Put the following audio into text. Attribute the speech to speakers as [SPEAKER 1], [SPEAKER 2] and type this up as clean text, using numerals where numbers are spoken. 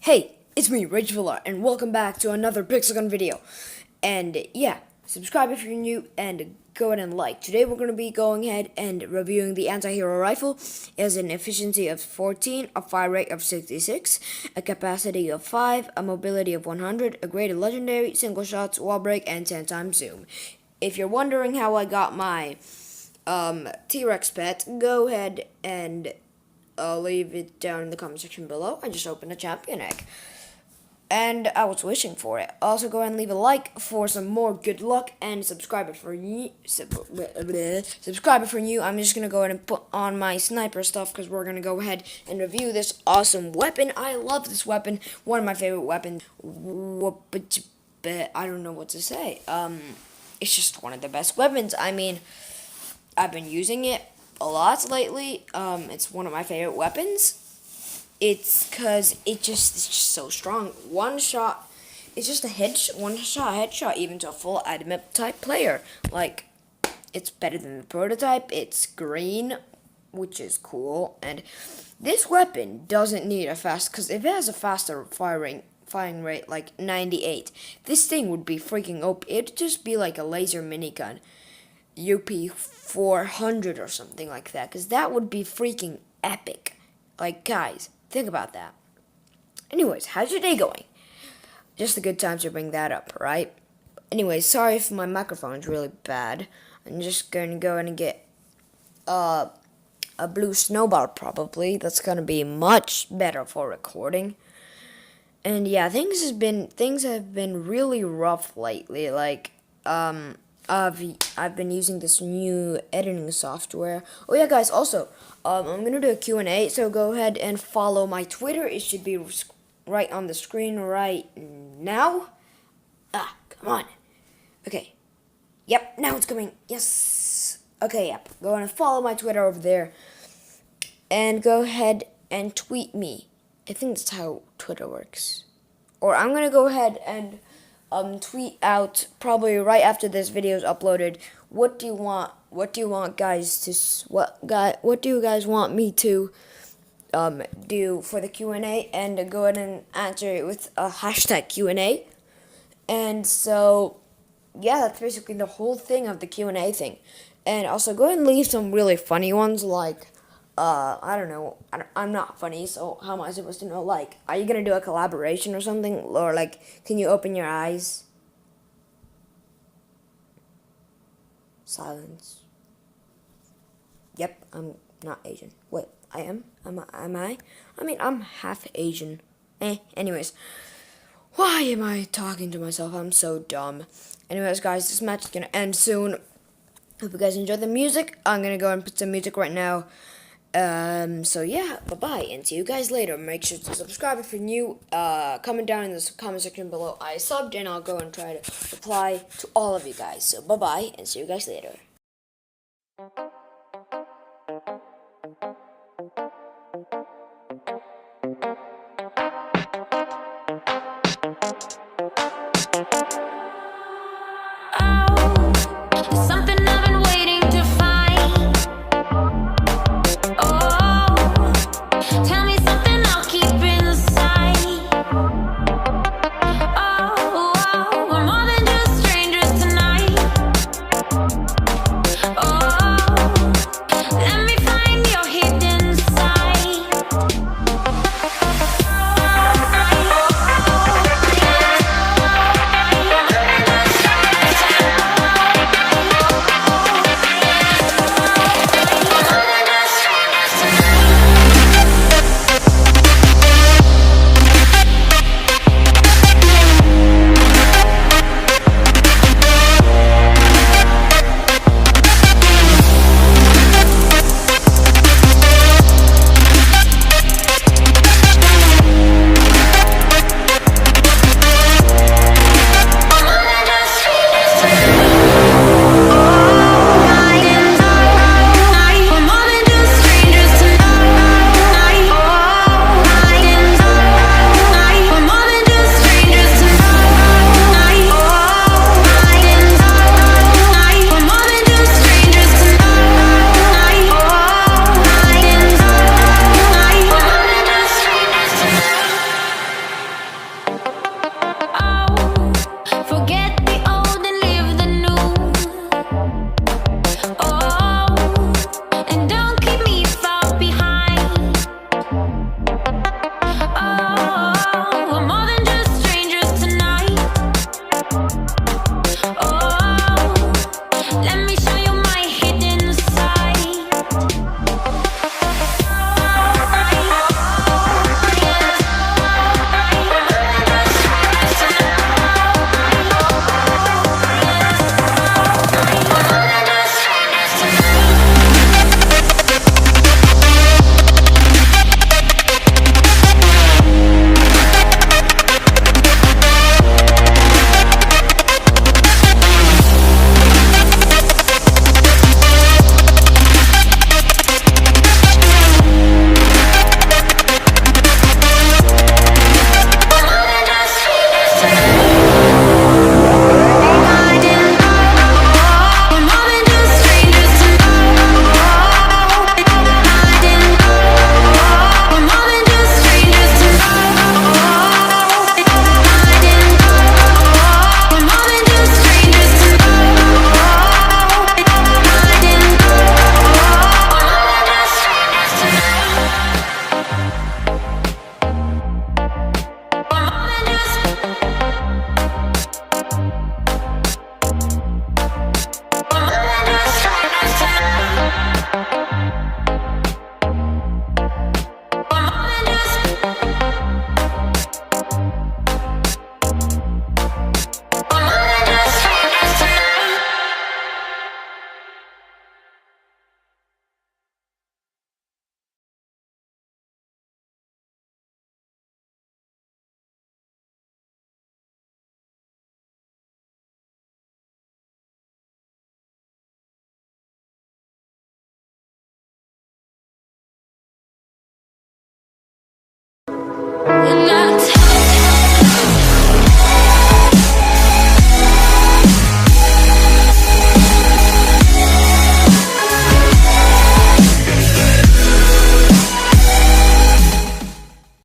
[SPEAKER 1] Hey, it's me, Verroa, and welcome back to another Pixel Gun video. And yeah, subscribe if you're new, and go ahead and like. Today we're going to be going ahead and reviewing the anti-hero rifle. It has an efficiency of 14, a fire rate of 66, a capacity of 5, a mobility of 100, a graded legendary, single shots, wall break, and 10 times zoom. If you're wondering how I got my T-Rex pet, go ahead and I'll leave it down in the comment section below. I just opened a champion egg, and I was wishing for it. Also, go ahead and leave a like for some more good luck, and subscribe it for you. Subscribe it for you. I'm just gonna go ahead and put on my sniper stuff because we're gonna go ahead and review this awesome weapon. I love this weapon. One of my favorite weapons. I don't know what to say. It's just one of the best weapons. I mean, I've been using it a lot lately. It's one of my favorite weapons. It's because it's just so strong. One shot, it's just a headshot, even to a full admin type player. Like, it's better than the prototype. It's green, which is cool. And this weapon doesn't need a fast, because if it has a faster firing rate, like 98, this thing would be freaking OP. It'd just be like a laser minigun. UP400 or something like that, because that would be freaking epic. Like, guys, think about that. Anyways, how's your day going? Just a good time to bring that up, right? Anyways, sorry if my microphone's really bad. I'm just going to go in and get a blue snowball, probably. That's going to be much better for recording. And yeah, things have been really rough lately. Like, I've been using this new editing software. Oh yeah, guys, also, I'm gonna do a Q&A, so go ahead and follow my Twitter. It should be right on the screen right now. Come on. Okay. Yep, now it's coming. Yes. Okay, yep. Go ahead and follow my Twitter over there. And go ahead and tweet me. I think that's how Twitter works. Or I'm gonna go ahead and tweet out probably right after this video is uploaded. What do you want guys to what do you guys want me to do for the Q&A? And go ahead and answer it with a hashtag Q&A. And so yeah, that's basically the whole thing of the Q&A thing. And also go ahead and leave some really funny ones, like I don't know. I'm not funny, so how am I supposed to know? Like, are you gonna do a collaboration or something? Or, like, can you open your eyes? Silence. Yep, I'm not Asian. Wait, I am? Am I? I mean, I'm half Asian. Anyways. Why am I talking to myself? I'm so dumb. Anyways, guys, this match is gonna end soon. Hope you guys enjoy the music. I'm gonna go and put some music right now. So yeah, bye-bye, and see you guys later. Make sure to subscribe if you're new. Comment down in the comment section below I subbed, and I'll go and try to reply to all of you guys. So bye-bye, and see you guys later.
[SPEAKER 2] Something